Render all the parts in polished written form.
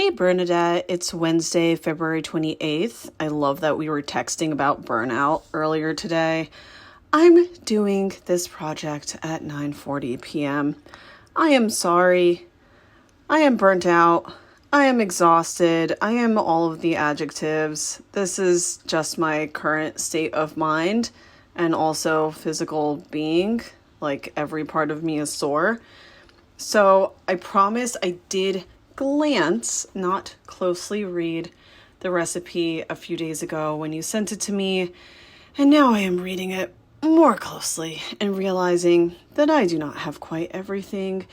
Hey Bernadette, it's Wednesday, February 28th. I love that we were texting about burnout earlier today. I'm doing this project at 9:40 p.m. I am sorry. I am burnt out. I am exhausted. I am all of the adjectives. This is just my current state of mind and also physical being. Like every part of me is sore. So I promise I did glance, not closely read the recipe a few days ago when you sent it to me, and now I am reading it more closely and realizing that I do not have quite everything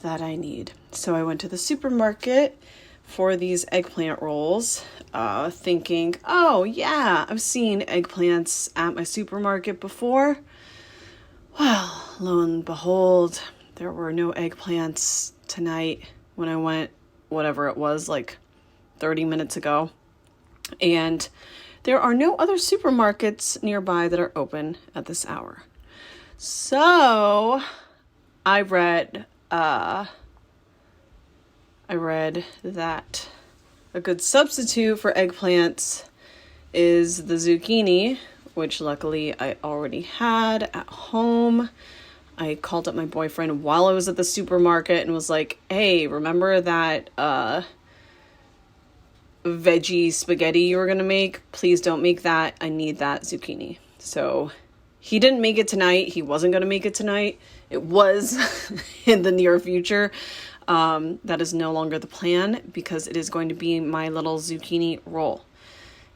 that I need. So I went to the supermarket for these eggplant rolls, thinking, oh yeah, I've seen eggplants at my supermarket before. Well, lo and behold, there were no eggplants tonight when I went, whatever it was, like 30 minutes ago. And there are no other supermarkets nearby that are open at this hour. So I read that a good substitute for eggplants is the zucchini, which luckily I already had at home. I called up my boyfriend while I was at the supermarket and was like, hey, remember that veggie spaghetti you were going to make? Please don't make that. I need that zucchini. So he didn't make it tonight. He wasn't going to make it tonight. It was in the near future. That is no longer the plan because it is going to be my little zucchini roll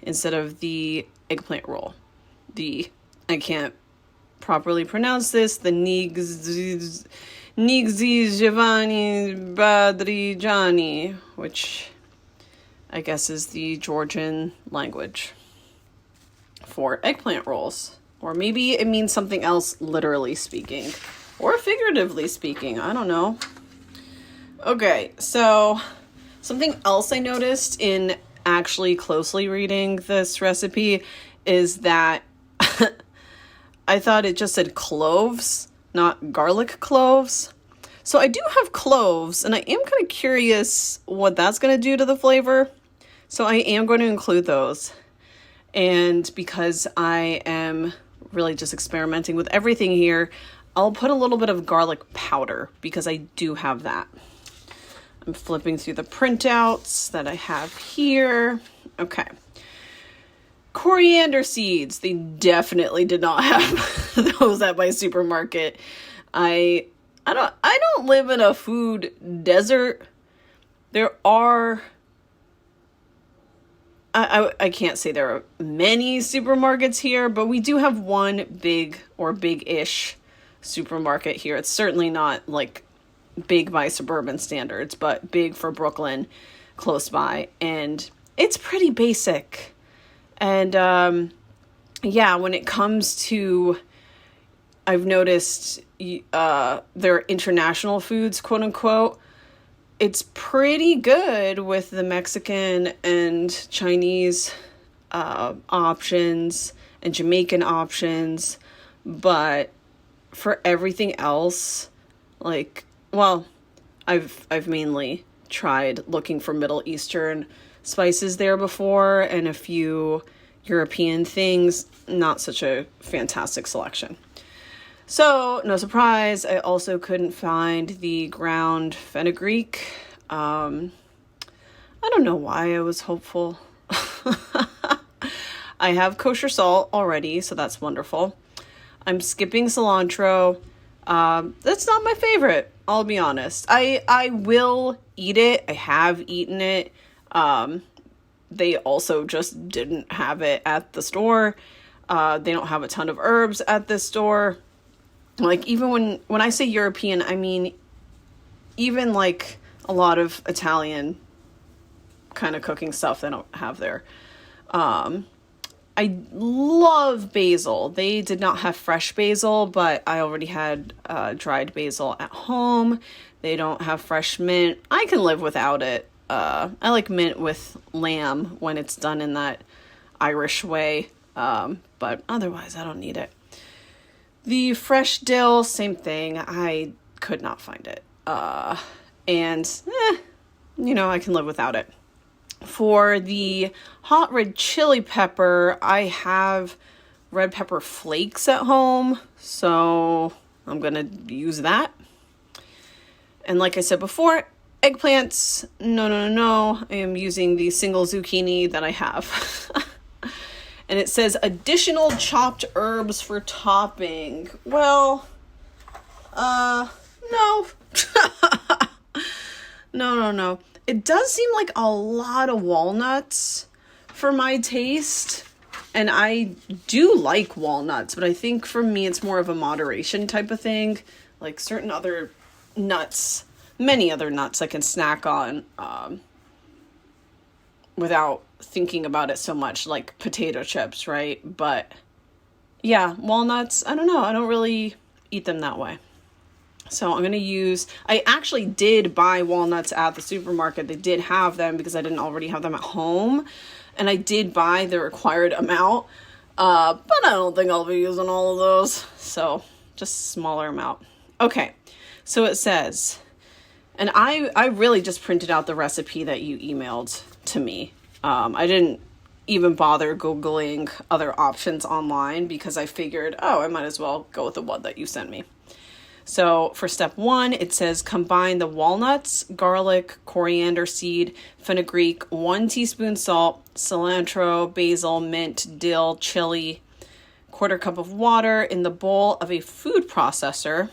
instead of the eggplant roll. I can't properly pronounce this, the Nigzi Giovanni Badrigiani, which I guess is the Georgian language for eggplant rolls. Or maybe it means something else, literally speaking, or figuratively speaking. I don't know. Okay, so something else I noticed in actually closely reading this recipe is that I thought it just said cloves, not garlic cloves. So I do have cloves, and I am kind of curious what that's going to do to the flavor. So I am going to include those. And because I am really just experimenting with everything here, I'll put a little bit of garlic powder because I do have that. I'm flipping through the printouts that I have here. Okay. Coriander seeds. They definitely did not have those at my supermarket. I don't live in a food desert. There are I can't say there are many supermarkets here, but we do have one big or big-ish supermarket here. It's certainly not like big by suburban standards, but big for Brooklyn, close by, and it's pretty basic. And when it comes to, I've noticed their international foods, quote unquote, it's pretty good with the Mexican and Chinese options and Jamaican options, but for everything else, I've mainly tried looking for Middle Eastern spices there before and a few European things. Not such a fantastic selection. So, no surprise, I also couldn't find the ground fenugreek. I don't know why I was hopeful. I have kosher salt already, so that's wonderful. I'm skipping cilantro. That's not my favorite, I'll be honest. I will eat it. I have eaten it. They also just didn't have it at the store. They don't have a ton of herbs at this store. Like, even when I say European, I mean even like a lot of Italian kind of cooking stuff they don't have there. I love basil. They did not have fresh basil, but I already had dried basil at home. They don't have fresh mint. I can live without it. I like mint with lamb when it's done in that Irish way, but otherwise I don't need it. The fresh dill, same thing. I could not find it. I can live without it. For the hot red chili pepper, I have red pepper flakes at home, so I'm gonna use that. And like I said before, eggplants, no. I am using the single zucchini that I have. And it says additional chopped herbs for topping. Well, no. No. It does seem like a lot of walnuts for my taste. And I do like walnuts, but I think for me it's more of a moderation type of thing. Like certain other nuts, many other nuts I can snack on without thinking about it so much, like potato chips, right? But yeah, walnuts, I don't know. I don't really eat them that way. So I'm going to use, I actually did buy walnuts at the supermarket. They did have them because I didn't already have them at home. And I did buy the required amount, but I don't think I'll be using all of those. So just a smaller amount. Okay, so it says, and I really just printed out the recipe that you emailed to me. I didn't even bother Googling other options online because I figured, I might as well go with the one that you sent me. So for step 1, it says combine the walnuts, garlic, coriander seed, fenugreek, 1 teaspoon salt, cilantro, basil, mint, dill, chili, 1/4 cup of water in the bowl of a food processor,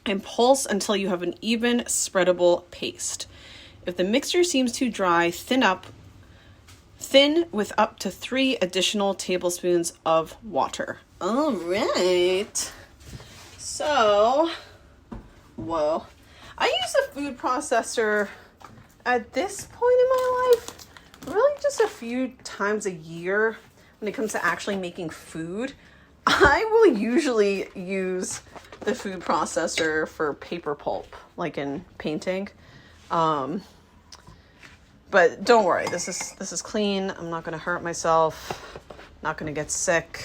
and pulse until you have an even spreadable paste. If the mixture seems too dry, thin with up to 3 additional tablespoons of water. All right. So, whoa. I use a food processor at this point in my life, really just a few times a year when it comes to actually making food. I will usually use the food processor for paper pulp, like in painting. But don't worry, this is clean. I'm not going to hurt myself. Not going to get sick.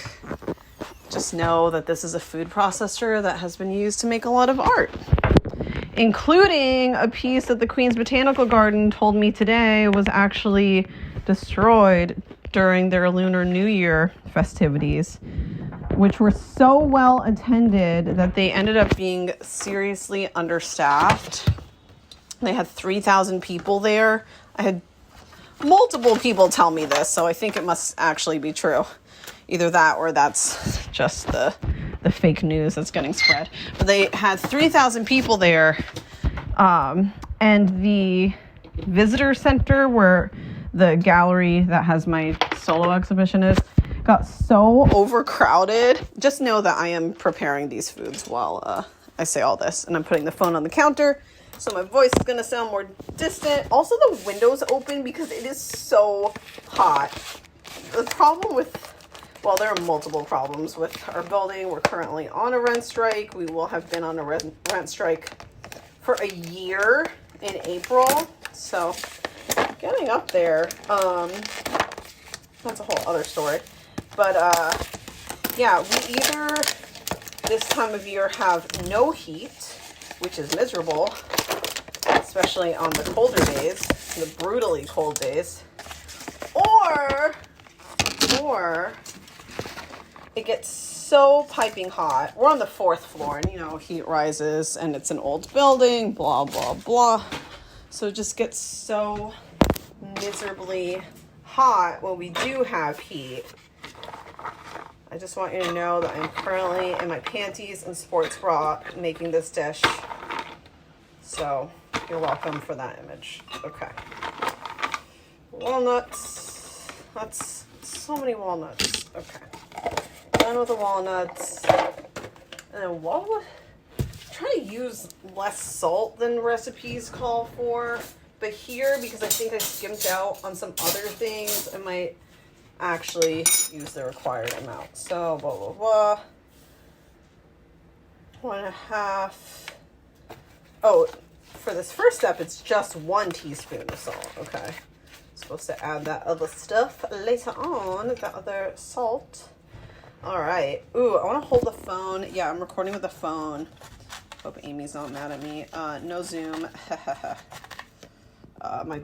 Just know that this is a food processor that has been used to make a lot of art, including a piece that the Queen's Botanical Garden told me today was actually destroyed during their Lunar New Year festivities, which were so well attended that they ended up being seriously understaffed. They had 3,000 people there. I had multiple people tell me this, so I think it must actually be true. Either that or that's just the fake news that's getting spread. But they had 3,000 people there. And the visitor center where the gallery that has my solo exhibition is got so overcrowded. Just know that I am preparing these foods while I say all this. And I'm putting the phone on the counter, so my voice is going to sound more distant. Also, the window's open because it is so hot. The problem with... Well, there are multiple problems with our building. We're currently on a rent strike. We will have been on a rent strike for a year in April. So getting up there, that's a whole other story. But yeah, we either this time of year have no heat, which is miserable, especially on the colder days, the brutally cold days, or it gets so piping hot. We're on the 4th floor, and heat rises, and it's an old building, blah, blah, blah. So it just gets so miserably hot when we do have heat. I just want you to know that I'm currently in my panties and sports bra making this dish. So you're welcome for that image. Okay. Walnuts. That's so many walnuts. Okay. Done with the walnuts. And then try to use less salt than recipes call for. But here, because I think I skimped out on some other things, I might actually use the required amount. So, blah, blah, blah. 1.5. Oh, for this first step, it's just 1 teaspoon of salt. Okay. Supposed to add that other stuff later on, that other salt. All right. Ooh, I want to hold the phone. Yeah, I'm recording with the phone. Hope Amy's not mad at me. No Zoom. My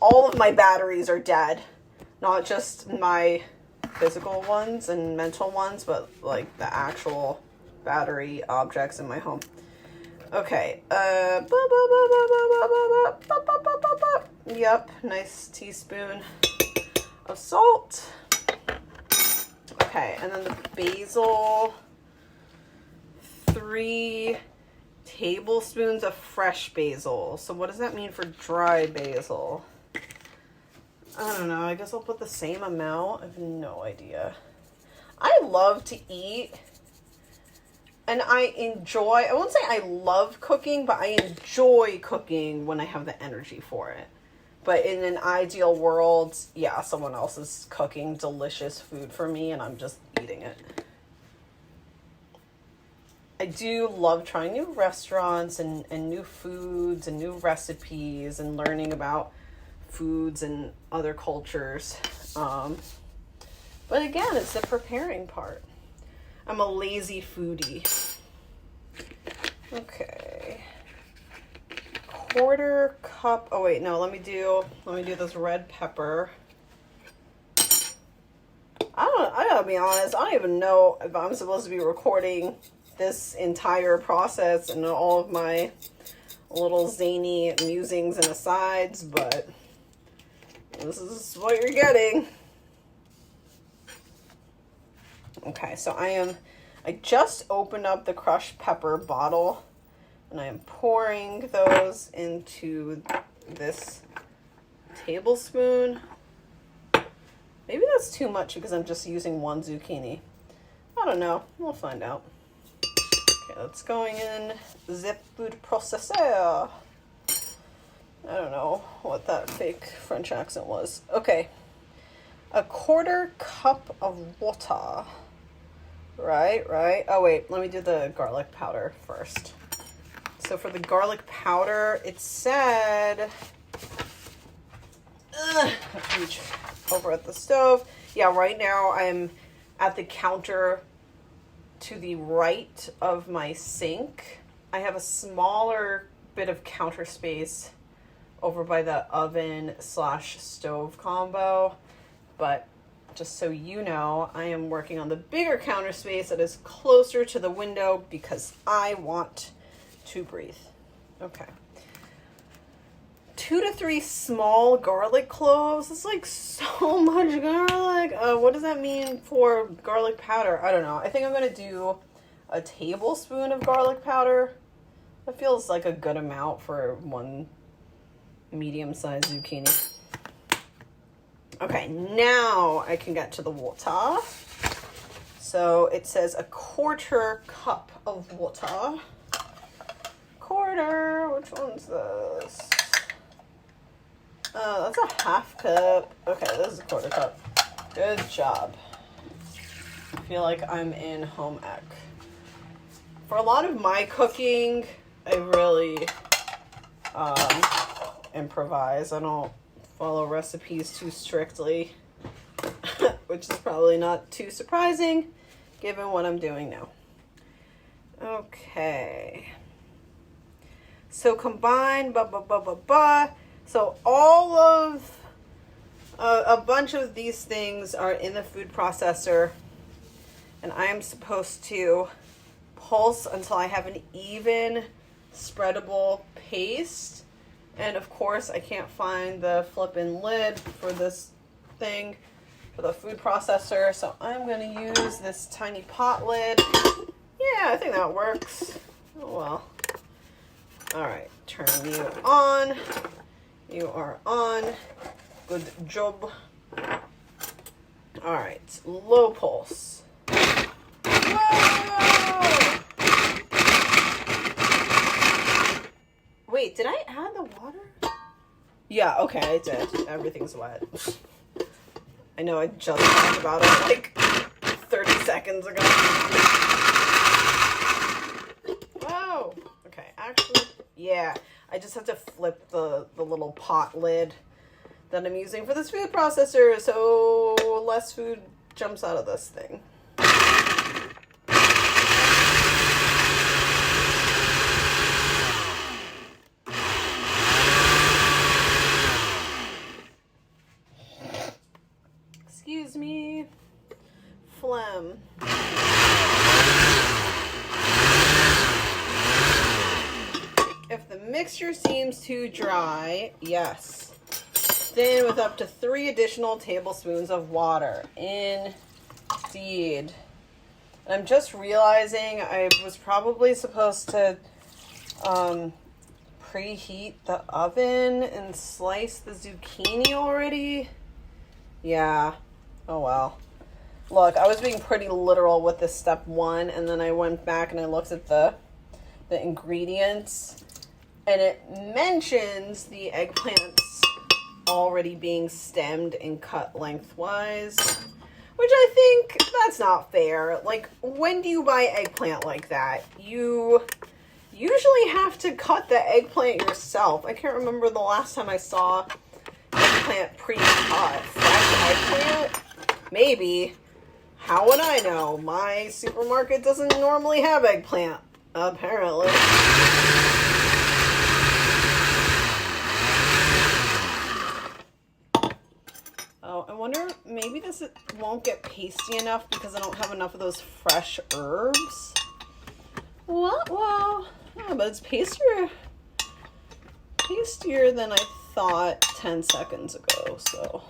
all of my batteries are dead. Not just my physical ones and mental ones, but like the actual battery objects in my home. Okay, yep, nice teaspoon of salt. Okay, and then the basil, 3 tablespoons of fresh basil. So what does that mean for dry basil? I don't know, I guess I'll put the same amount. I have no idea. I love to eat. And I won't say I love cooking, but I enjoy cooking when I have the energy for it. But in an ideal world, yeah, someone else is cooking delicious food for me and I'm just eating it. I do love trying new restaurants and new foods and new recipes and learning about foods and other cultures. But again, it's the preparing part. I'm a lazy foodie. Okay. 1/4 cup. Oh wait, no, let me do this red pepper. I gotta be honest, I don't even know if I'm supposed to be recording this entire process and all of my little zany musings and asides, but this is what you're getting. Okay, so I just opened up the crushed pepper bottle and I am pouring those into this tablespoon. Maybe that's too much because I'm just using 1 zucchini. I don't know. We'll find out. Okay, that's going in the food processor. I don't know what that fake French accent was. Okay. 1/4 cup of water. Right. Oh, wait. Let me do the garlic powder first. So for the garlic powder, it said... reach over at the stove. Yeah, right now I'm at the counter to the right of my sink. I have a smaller bit of counter space over by the oven/stove combo. But just so you know, I am working on the bigger counter space that is closer to the window because I want to breathe. Okay. 2 to 3 small garlic cloves. It's like so much garlic. What does that mean for garlic powder? I don't know. I think I'm going to do a tablespoon of garlic powder. That feels like a good amount for 1 medium-sized zucchini. Okay, now I can get to the water. So it says 1/4 cup of water. Quarter, which one's this? That's a 1/2 cup. Okay, this is a 1/4 cup. Good job. I feel like I'm in home ec. For a lot of my cooking, I really improvise. I don't follow recipes too strictly, which is probably not too surprising given what I'm doing now. Okay. So combine, So all of, a bunch of these things are in the food processor, and I am supposed to pulse until I have an even spreadable paste. And of course, I can't find the flippin' lid for this thing, for the food processor, so I'm going to use this tiny pot lid. Yeah, I think that works. Oh well. Alright, turn you on. You are on. Good job. Alright, low pulse. Whoa! Wait, did I add the water? Yeah, okay, I did. Everything's wet. I know I just talked about it like 30 seconds ago. Whoa! Okay, actually, yeah. I just have to flip the little pot lid that I'm using for this food processor so less food jumps out of this thing. to dry. Yes. Thin with up to 3 additional tablespoons of water. Indeed. And I'm just realizing I was probably supposed to preheat the oven and slice the zucchini already. Yeah. Oh well. Look, I was being pretty literal with this step 1, and then I went back and I looked at the ingredients, and it mentions the eggplants already being stemmed and cut lengthwise, which I think that's not fair. Like, when do you buy eggplant like that? You usually have to cut the eggplant yourself. I can't remember the last time I saw eggplant pre-cut. Fresh eggplant? Maybe. How would I know? My supermarket doesn't normally have eggplant, apparently. Oh, I wonder, maybe this won't get pasty enough because I don't have enough of those fresh herbs. What? Well, yeah, but it's pastier than I thought 10 seconds ago, so.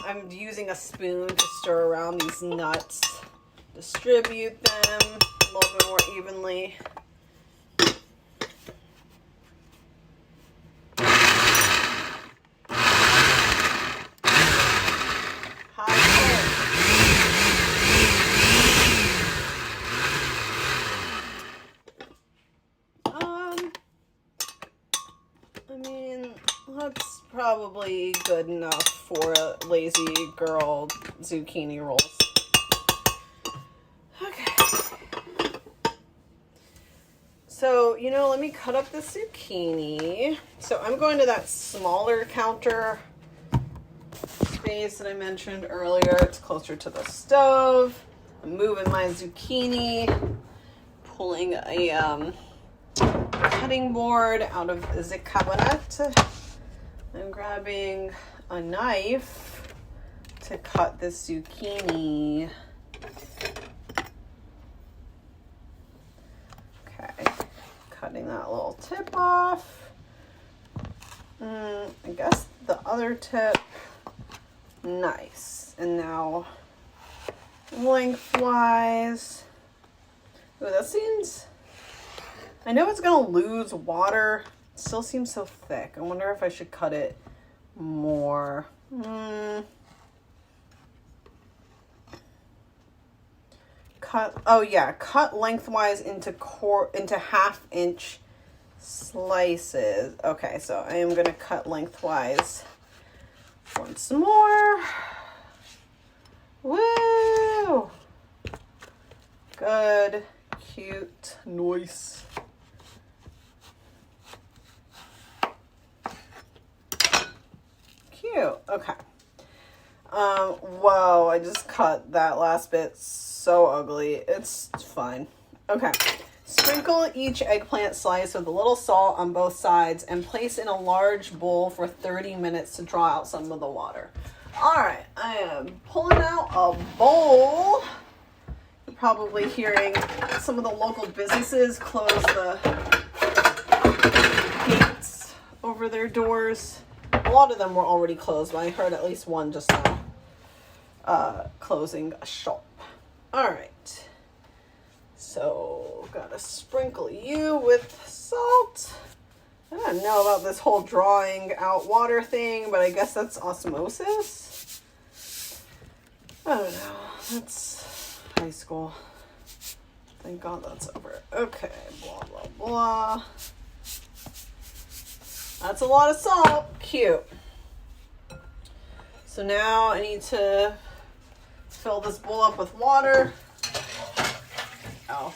I'm using a spoon to stir around these nuts, distribute them a little bit more evenly. That's probably good enough for a lazy girl zucchini rolls. Okay. So, let me cut up the zucchini. So I'm going to that smaller counter space that I mentioned earlier. It's closer to the stove. I'm moving my zucchini, pulling a cutting board out of the cabinet. I'm grabbing a knife to cut this zucchini. Okay, cutting that little tip off. I guess the other tip. Nice. And now lengthwise. Ooh, that seems... I know it's gonna lose water. It still seems so thick. I wonder if I should cut it more. Cut lengthwise into 1/2-inch slices. Okay, so I am gonna cut lengthwise once more. Woo! Good, cute, nice. Cute. Okay. Whoa, I just cut that last bit so ugly. It's fine. Okay. Sprinkle each eggplant slice with a little salt on both sides and place in a large bowl for 30 minutes to draw out some of the water. All right, I am pulling out a bowl. You're probably hearing some of the local businesses close the gates over their doors. A lot of them were already closed, but I heard at least one just now closing a shop. All right. So, gotta sprinkle you with salt. I don't know about this whole drawing out water thing, but I guess that's osmosis. I don't know. That's high school. Thank God that's over. Okay, blah, blah, blah. That's a lot of salt. Cute. So now I need to fill this bowl up with water. Oh.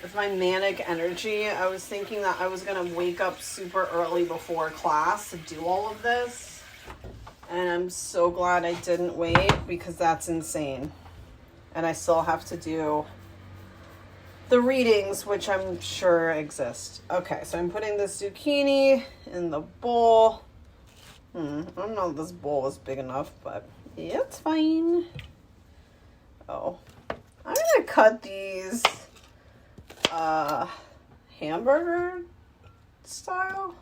With my manic energy, I was thinking that I was going to wake up super early before class to do all of this. And I'm so glad I didn't wait because that's insane. And I still have to do the readings, which I'm sure exist. Okay, so I'm putting this zucchini in the bowl. I don't know if this bowl is big enough, but it's fine. Oh, cut these hamburger style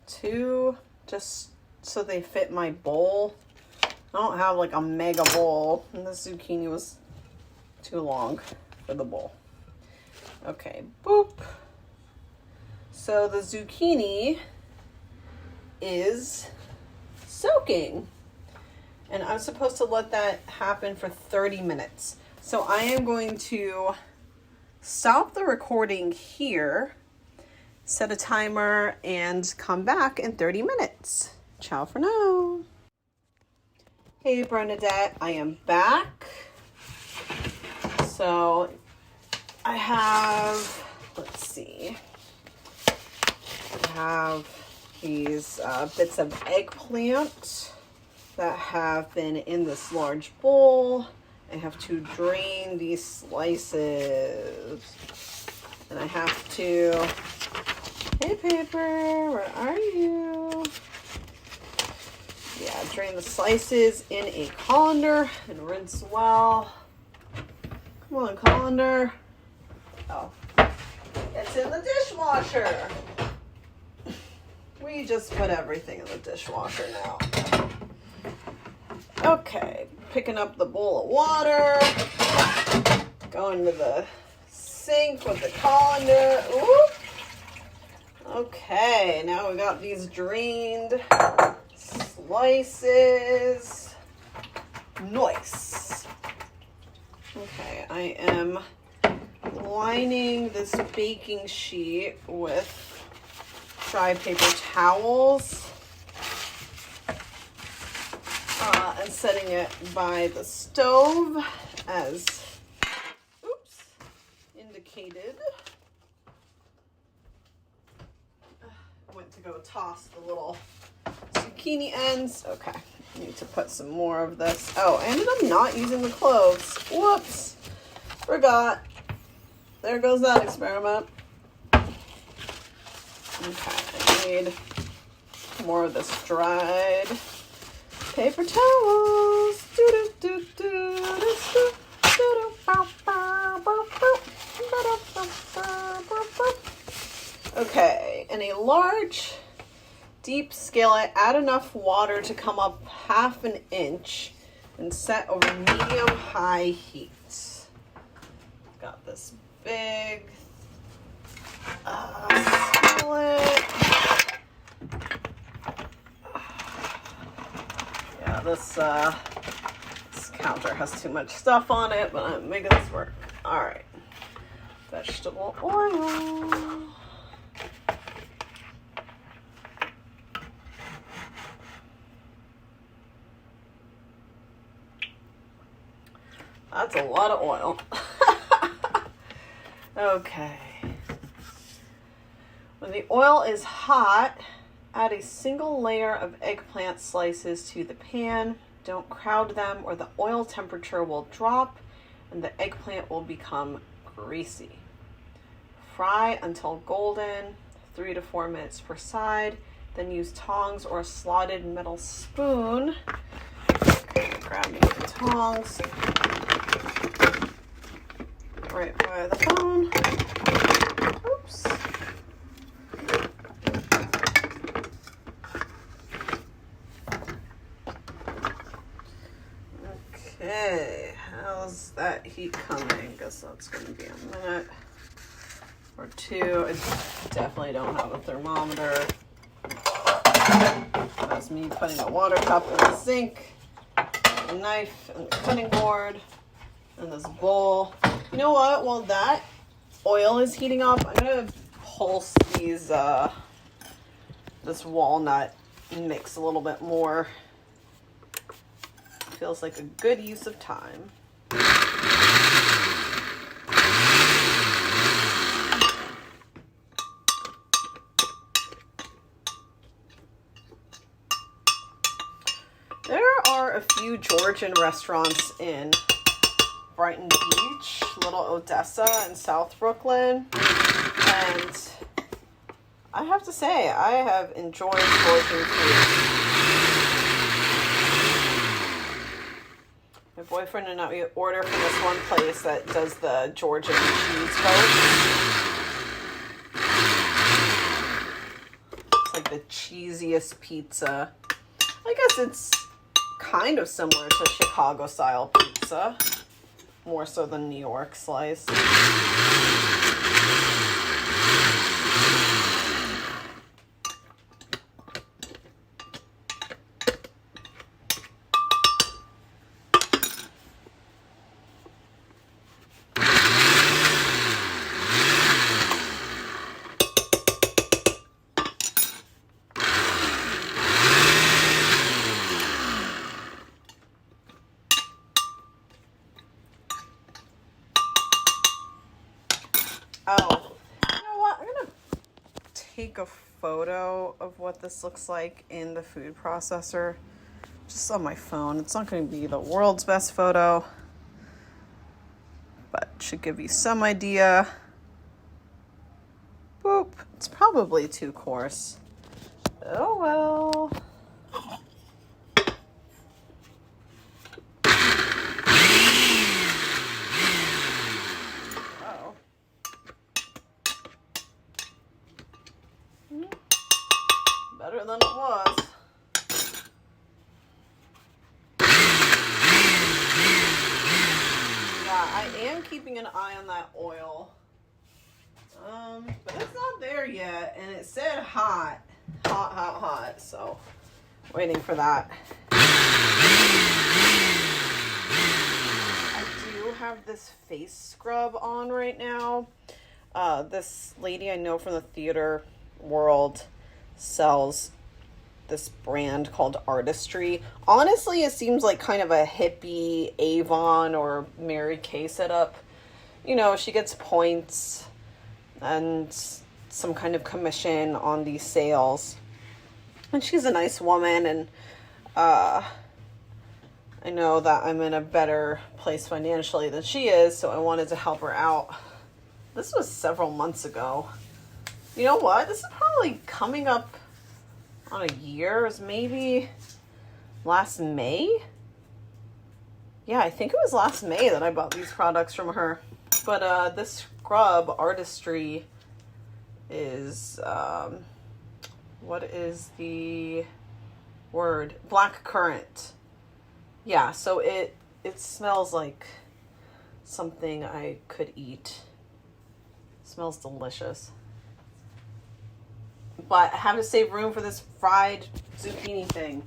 too, just so they fit my bowl. I don't have like a mega bowl, and the zucchini was too long for the bowl. Okay, boop. So the zucchini is soaking, and I'm supposed to let that happen for 30 minutes. So I am going to stop the recording here, set a timer, and come back in 30 minutes. Ciao for now. Hey Bernadette, I am back. So I have, let's see, I have these bits of eggplant that have been in this large bowl. I have to drain these slices, and I have to, hey Paper, where are you? Yeah, drain the slices in a colander and rinse well. Come on, colander. Oh, it's in the dishwasher. We just put everything in the dishwasher now. Okay, picking up the bowl of water, going to the sink with the colander. Ooh. Okay, now we got these drained slices. Nice. Okay, I am lining this baking sheet with dry paper towels and setting it by the stove as indicated. I went to go toss the little zucchini ends. Okay, I need to put some more of this. Oh, I ended up not using the cloves. Whoops, forgot. There goes that experiment. Okay, I need more of this dried paper towels. Okay, in a large, deep skillet, add enough water to come up 1/2 inch and set over medium-high heat. Got this big skillet. Yeah, this counter has too much stuff on it, but I'm making this work. All right, vegetable oil. That's a lot of oil. Okay. When the oil is hot, add a single layer of eggplant slices to the pan. Don't crowd them or the oil temperature will drop and the eggplant will become greasy. Fry until golden, 3 to 4 minutes per side. Then use tongs or a slotted metal spoon. Okay, grab me the tongs. Right by the phone. Oops. Okay, how's that heat coming? Guess that's going to be a minute or two. I definitely don't have a thermometer. That's me putting a water cup in the sink, a knife and the cutting board, and this bowl. You know what? While that oil is heating up, I'm gonna pulse these this walnut mix a little bit more. Feels like a good use of time. There are a few Georgian restaurants in Brighton Beach, Little Odessa, and South Brooklyn, and I have to say I have enjoyed Georgian food. boyfriend and I order from this one place that does the Georgian cheese toast. It's like the cheesiest pizza. I guess it's kind of similar to Chicago style pizza, more so than New York slice. Oh, you know what? I'm gonna take a photo of what this looks like in the food processor just on my phone. It's not going to be the world's best photo, but it should give you some idea. Boop. It's probably too coarse. Oh well. Better than it was. Yeah, I am keeping an eye on that oil. But it's not there yet, and it said hot. Hot, so waiting for that. I do have this face scrub on right now. This lady I know from the theater world sells this brand called Artistry. Honestly, it seems like kind of a hippie Avon or Mary Kay setup. You know, she gets points and some kind of commission on these sales. And she's a nice woman, and I know that I'm in a better place financially than she is, so I wanted to help her out. This was several months ago. You know what? This is probably coming up on a year. It was maybe last May. Yeah, I think it was last May that I bought these products from her. But this scrub Artistry is, what is the word? Black currant. Yeah, so it smells like something I could eat. It smells delicious. But I have to save room for this fried zucchini thing.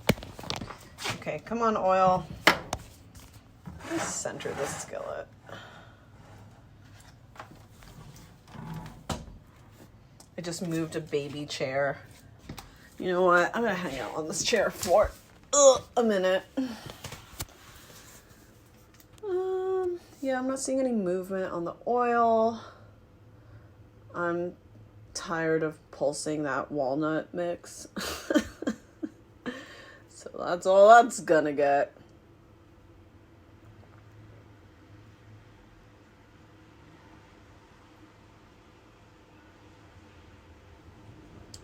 Okay, come on, oil. Let's center this skillet. I just moved a baby chair. You know what? I'm gonna hang out on this chair for a minute. Yeah, I'm not seeing any movement on the oil. I'm tired of pulsing that walnut mix. So that's all that's gonna get.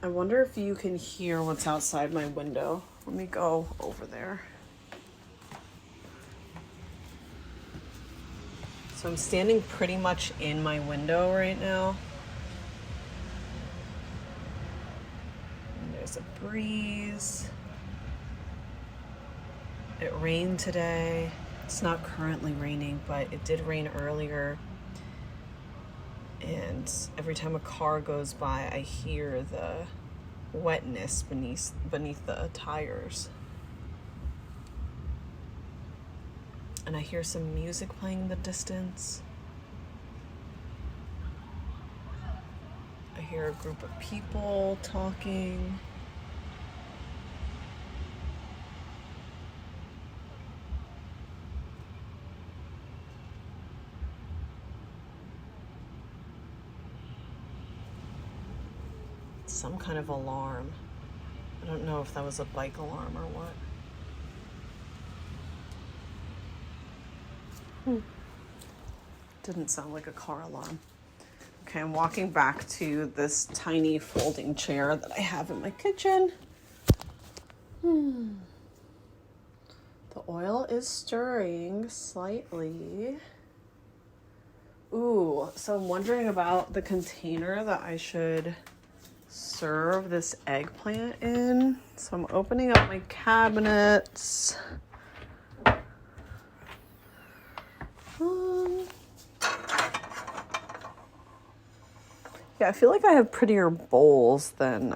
I wonder if you can hear what's outside my window. Let me go over there. So I'm standing pretty much in my window right now. And there's a breeze. It rained today. It's not currently raining, but it did rain earlier. And every time a car goes by, I hear the wetness beneath the tires. And I hear some music playing in the distance. I hear a group of people talking. Some kind of alarm. I don't know if that was a bike alarm or what. Didn't sound like a car alarm. Okay, I'm walking back to this tiny folding chair that I have in my kitchen. The The oil is stirring slightly. Ooh, so I'm wondering about the container that I should serve this eggplant in. So I'm opening up my cabinets. Yeah, I feel like I have prettier bowls than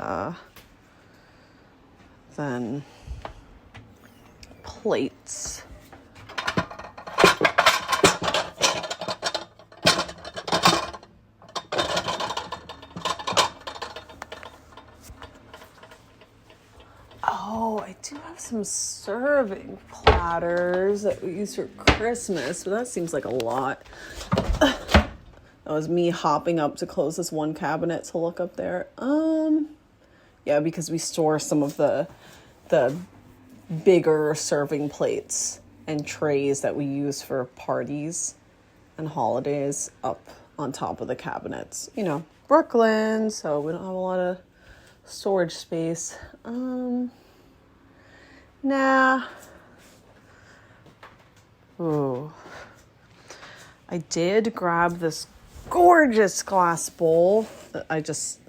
plates. Oh, I do have some serving platters that we use for Christmas, but that seems like a lot. That was me hopping up to close this one cabinet to look up there. Yeah, because we store some of the bigger serving plates and trays that we use for parties and holidays up on top of the cabinets. You know, Brooklyn, so we don't have a lot of storage space. Nah. Ooh. I did grab this gorgeous glass bowl that I just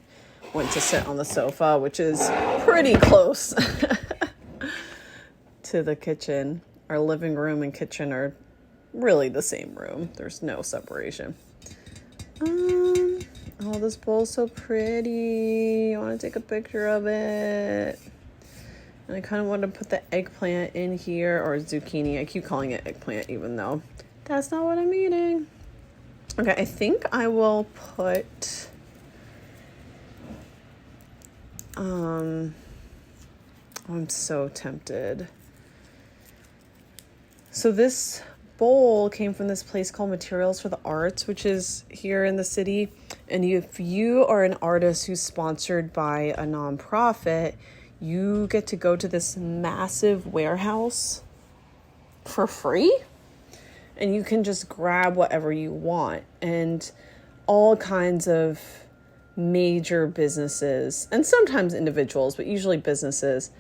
went to sit on the sofa, which is pretty close to the kitchen. Our living room and kitchen are really the same room. There's no separation. Oh, this bowl's so pretty. I want to take a picture of it. And I kind of want to put the eggplant in here, or zucchini. I keep calling it eggplant, even though that's not what I'm eating. Okay, I think I will put... I'm so tempted. So this bowl came from this place called Materials for the Arts, which is here in the city. And if you are an artist who's sponsored by a nonprofit, you get to go to this massive warehouse for free. And you can just grab whatever you want. And all kinds of major businesses, and sometimes individuals, but usually businesses,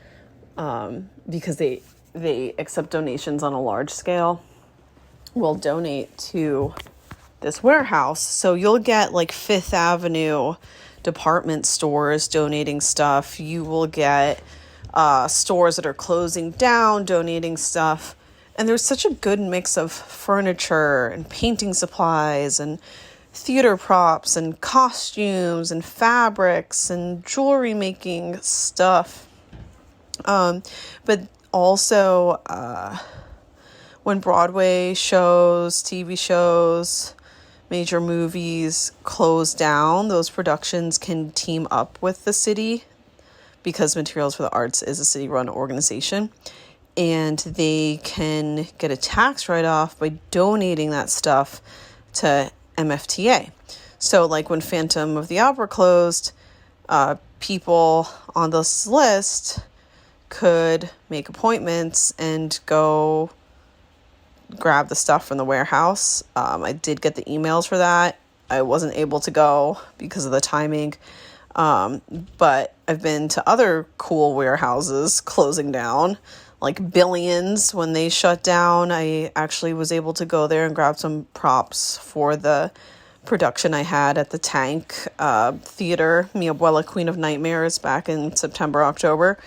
because they accept donations on a large scale, will donate to this warehouse. So you'll get like Fifth Avenue department stores donating stuff. You will get stores that are closing down donating stuff. And there's such a good mix of furniture and painting supplies and theater props and costumes and fabrics and jewelry making stuff. But also when Broadway shows, TV shows, major movies close down, those productions can team up with the city, because Materials for the Arts is a city-run organization, and they can get a tax write-off by donating that stuff to MFTA. So like when Phantom of the Opera closed, people on this list could make appointments and go grab the stuff from the warehouse. I did get the emails for that. I wasn't able to go because of the timing. But I've been to other cool warehouses closing down, like Billions. When they shut down, I actually was able to go there and grab some props for the production I had at the Tank Theater, Mi Abuela Queen of Nightmares, back in September, October.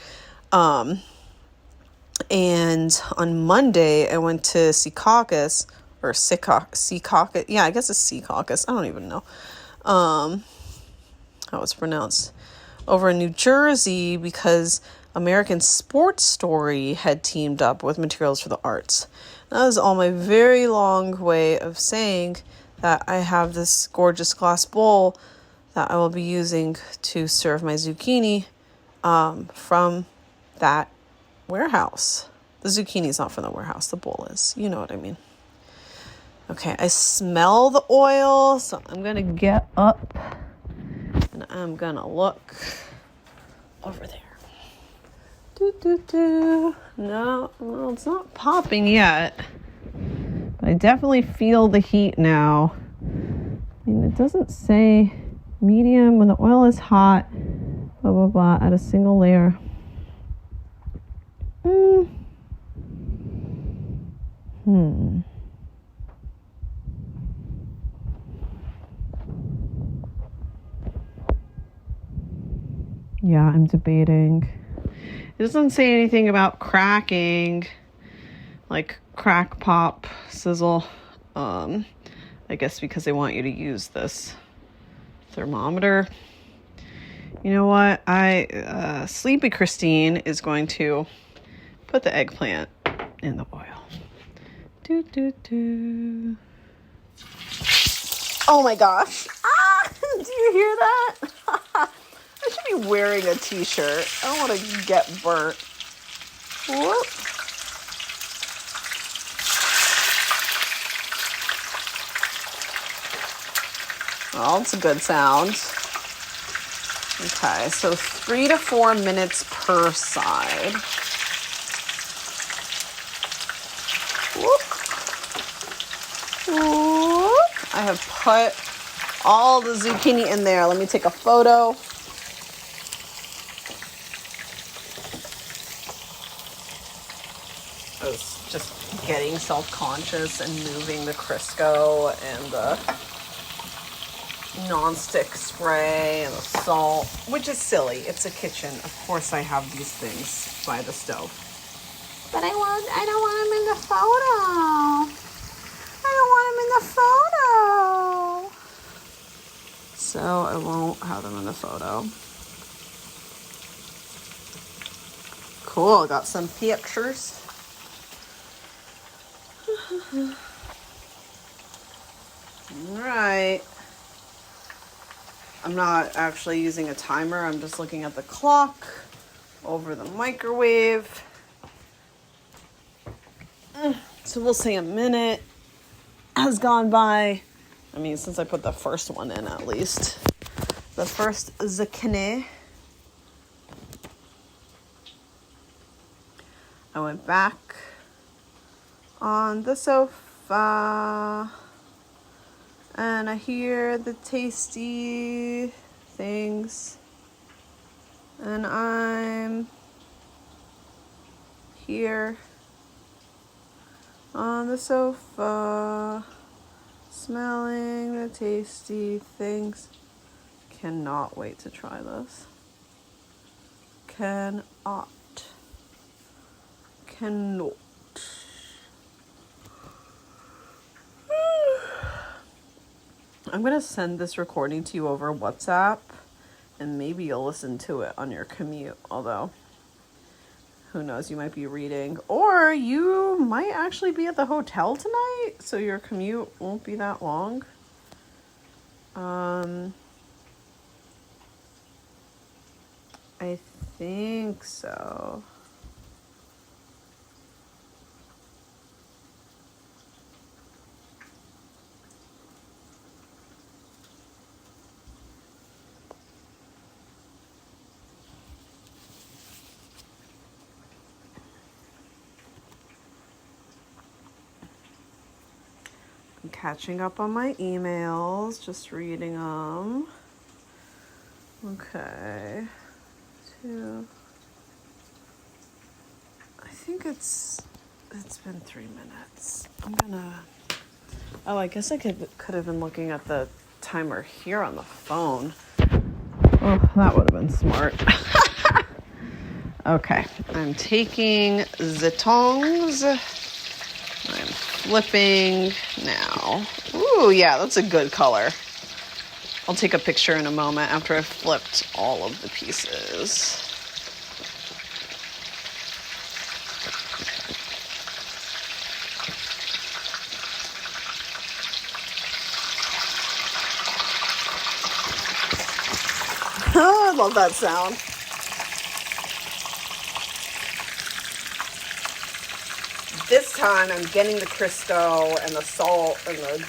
And on Monday, I went to Secaucus, or Secaucus. Yeah, I guess it's Secaucus. I don't even know how it's pronounced. Over in New Jersey, because American Sports Story had teamed up with Materials for the Arts. That was all my very long way of saying that I have this gorgeous glass bowl that I will be using to serve my zucchini from that warehouse. The zucchini is not from the warehouse, the bowl is. You know what I mean. Okay, I smell the oil, so I'm going to get up and I'm going to look over there. No, well, it's not popping yet. But I definitely feel the heat now. I mean, it doesn't say medium when the oil is hot, blah, blah, blah, at a single layer. Yeah, I'm debating. It doesn't say anything about cracking, like crack, pop, sizzle. I guess because they want you to use this thermometer. You know what? Sleepy Christine is going to put the eggplant in the oil. Oh my gosh. Do you hear that? I should be wearing a t-shirt. I don't want to get burnt. Whoop. Well, it's a good sound. Okay, so 3 to 4 minutes per side. Whoop. Whoop. I have put all the zucchini in there. Let me take a photo. I was just getting self-conscious and moving the Crisco and the non-stick spray and the salt, which is silly. It's a kitchen. Of course I have these things by the stove. But I don't want them in the photo. I don't want them in the photo. So I won't have them in the photo. Cool, got some pictures. All right. I'm not actually using a timer. I'm just looking at the clock over the microwave. So we'll say a minute has gone by. I mean, since I put the first one in at least. The first zucchini. I went back on the sofa. And I hear the tasty things. And I'm here on the sofa, smelling the tasty things. Cannot wait to try this. Cannot. I'm going to send this recording to you over WhatsApp, and maybe you'll listen to it on your commute, although who knows, you might be reading, or you might actually be at the hotel tonight, so your commute won't be that long. I think so. I'm catching up on my emails, just reading them. Okay. I think it's been 3 minutes. I guess I could have been looking at the timer here on the phone. Oh, that would have been smart. Okay, I'm taking the tongs. I'm flipping now. Ooh, yeah, that's a good color. I'll take a picture in a moment after I've flipped all of the pieces. Oh, I love that sound. This time I'm getting the Crisco and the salt and the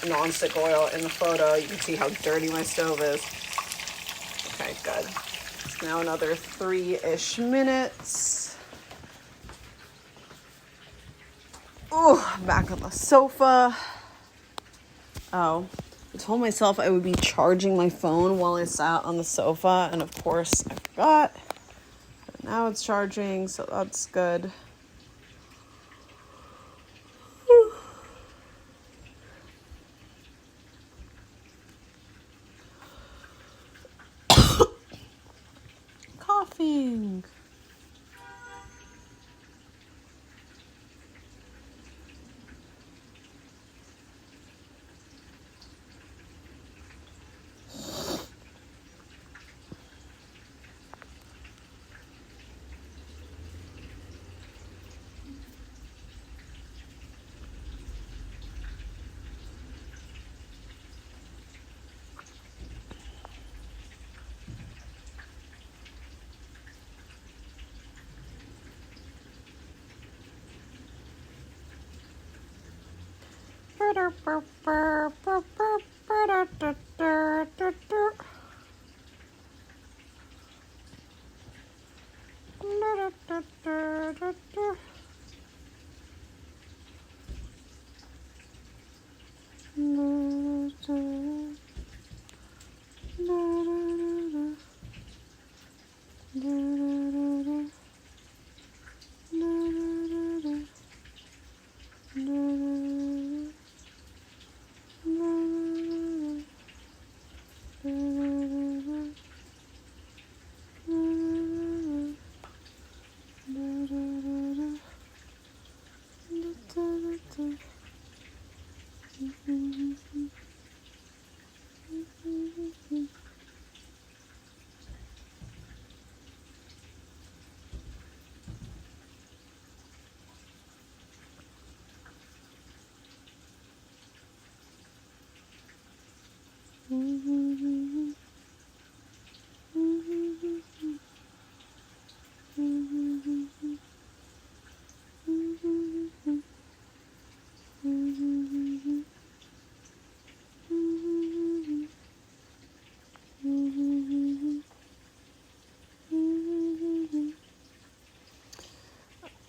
non-stick oil in the photo. You can see how dirty my stove is. Okay, good. It's now another 3-ish minutes. Ooh, I'm back on the sofa. Oh, I told myself I would be charging my phone while I sat on the sofa, and of course I forgot. But now it's charging, so that's good. stuffing.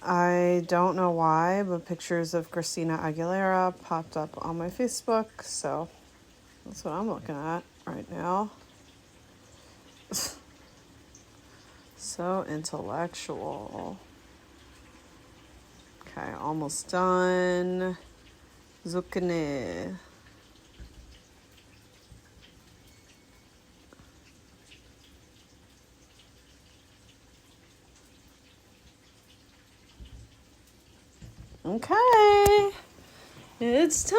I don't know why, but pictures of Christina Aguilera popped up on my Facebook, so that's what I'm looking at right now. So intellectual. Okay, almost done. Zucchini. Okay, it's time.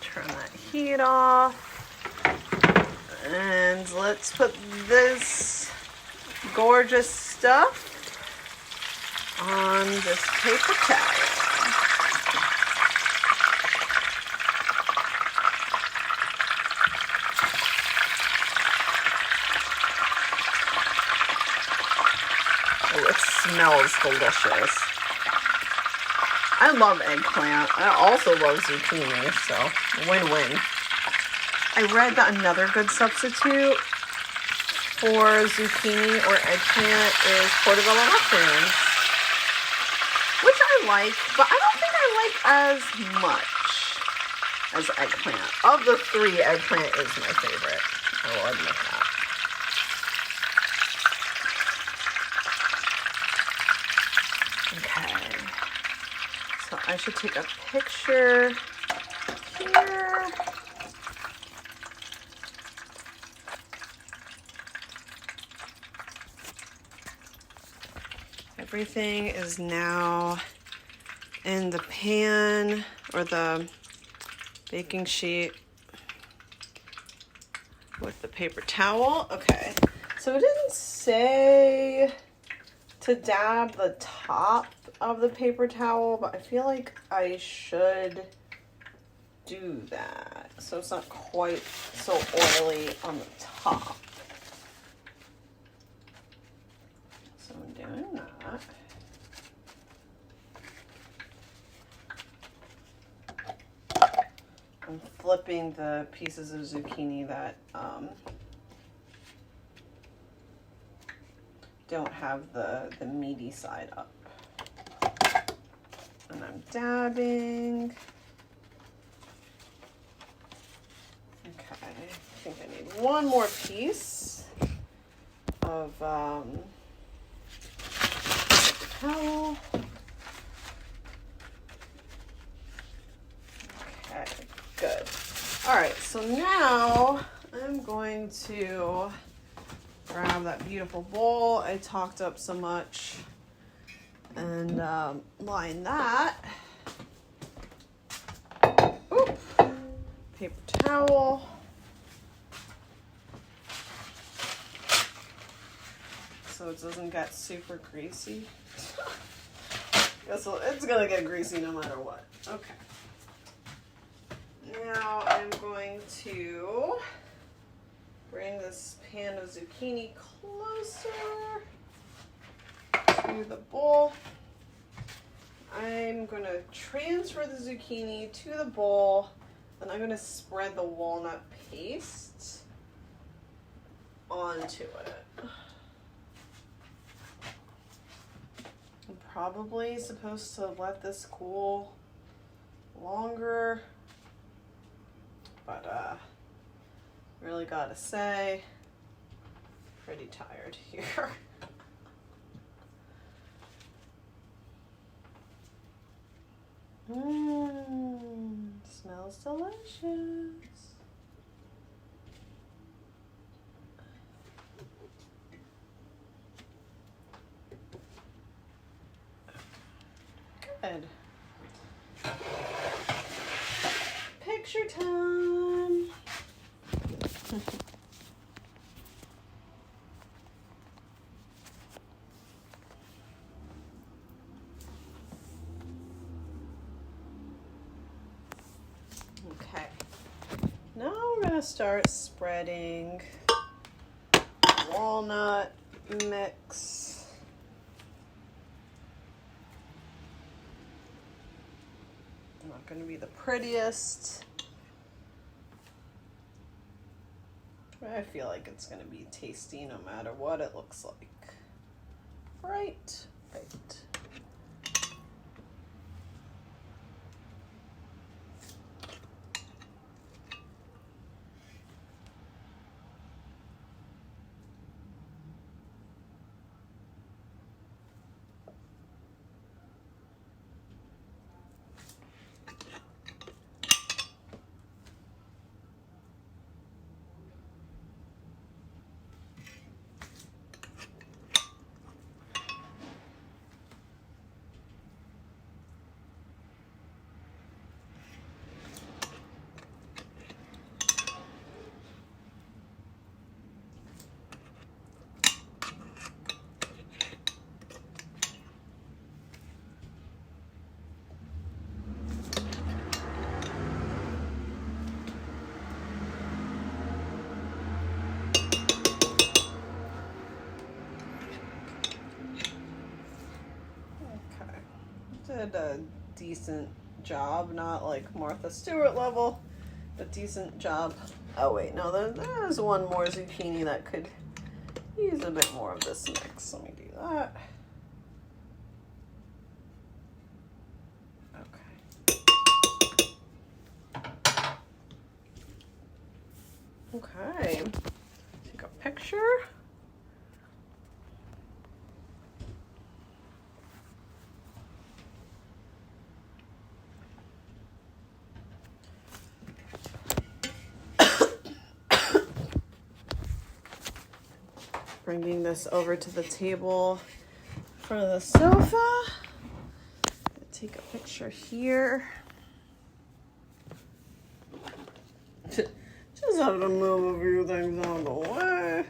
Turn that heat off. And let's put this gorgeous stuff on this paper towel. Oh, it smells delicious. I love eggplant. I also love zucchini, so win-win. I read that another good substitute for zucchini or eggplant is portobello mushrooms, which I like, but I don't think I like as much as eggplant. Of the three, eggplant is my favorite. I will admit that. Okay, so I should take a picture here. Everything is now in the pan or the baking sheet with the paper towel. Okay, so it didn't say to dab the top of the paper towel, but I feel like I should do that so it's not quite so oily on the top. So I'm doing that. I'm flipping the pieces of zucchini that don't have the meaty side up. And I'm dabbing. Okay, I think I need one more piece of towel. Okay, good. All right, so now I'm going to grab that beautiful bowl I talked up so much and line that. Oop. Paper towel. So it doesn't get super greasy. Guess it's gonna get greasy no matter what. Okay. Now I'm going to bring this pan of zucchini closer to the bowl. I'm going to transfer the zucchini to the bowl, and I'm going to spread the walnut paste onto it. I'm probably supposed to let this cool longer, but really gotta say, pretty tired here. Smells delicious. Good. Picture time. Okay. Now we're gonna start spreading walnut mix. Not gonna be the prettiest. I feel like it's gonna be tasty no matter what it looks like. Right. Did a decent job, not like Martha Stewart level, but decent job. Oh wait, no, there's one more zucchini that could use a bit more of this mix. Let me do that. Okay, take a picture. Bringing this over to the table in front of the sofa. Take a picture here. Just have to move a few things out of the way.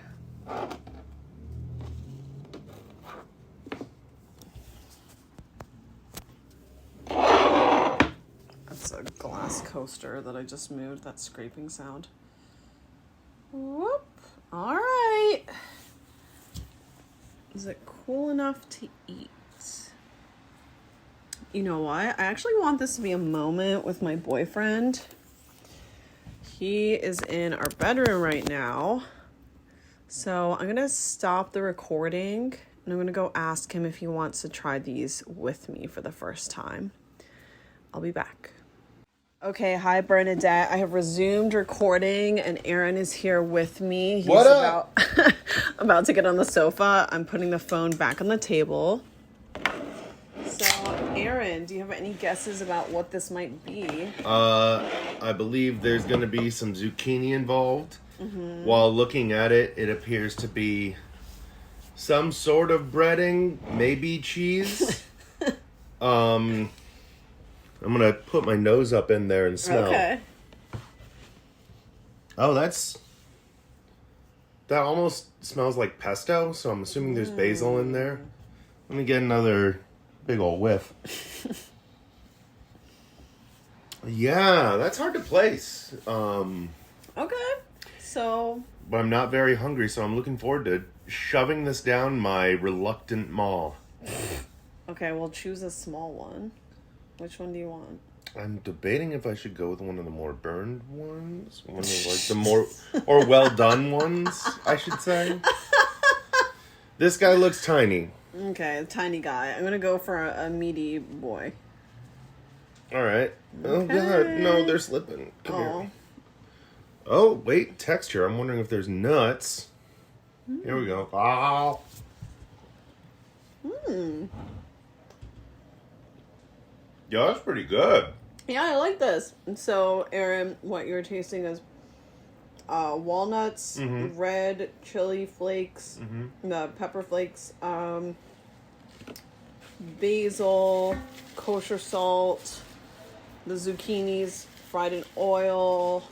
That's a glass coaster that I just moved, that scraping sound. Whoop. All right. Is it cool enough to eat? You know what? I actually want this to be a moment with my boyfriend. He is in our bedroom right now. So I'm gonna stop the recording and I'm gonna go ask him if he wants to try these with me for the first time. I'll be back. Okay, hi Bernadette. I have resumed recording and Aaron is here with me. He's about to get on the sofa. I'm putting the phone back on the table. So, Aaron, do you have any guesses about what this might be? I believe there's going to be some zucchini involved. While looking at it, it appears to be some sort of breading, maybe cheese. I'm gonna put my nose up in there and smell. Okay. Oh, that almost smells like pesto, so I'm assuming there's basil in there. Let me get another big old whiff. Yeah, that's hard to place. Okay. So. But I'm not very hungry, so I'm looking forward to shoving this down my reluctant maw. Okay, we'll choose a small one. Which one do you want? I'm debating if I should go with one of the more burned ones. One of the more, or well done ones, I should say. This guy looks tiny. Okay, a tiny guy. I'm gonna go for a meaty boy. Alright. Oh god, no, they're slipping. Come here. Oh, wait, texture. I'm wondering if there's nuts. Here we go. Oh. Yeah, that's pretty good. Yeah, I like this. So, Aaron, what you're tasting is walnuts, red chili flakes, the pepper flakes, basil, kosher salt, the zucchinis fried in oil,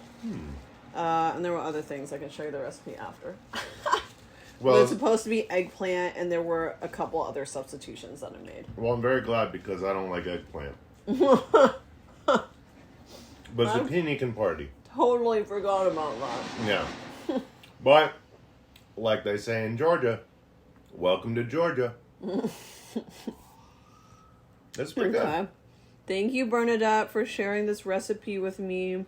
and there were other things. I can show you the recipe after. Well, it's supposed to be eggplant, and there were a couple other substitutions that I made. Well, I'm very glad because I don't like eggplant. But zucchini can party. Totally forgot about that. Yeah. But, like they say in Georgia, welcome to Georgia. That's pretty good. Thank you, Bernadette, for sharing this recipe with me.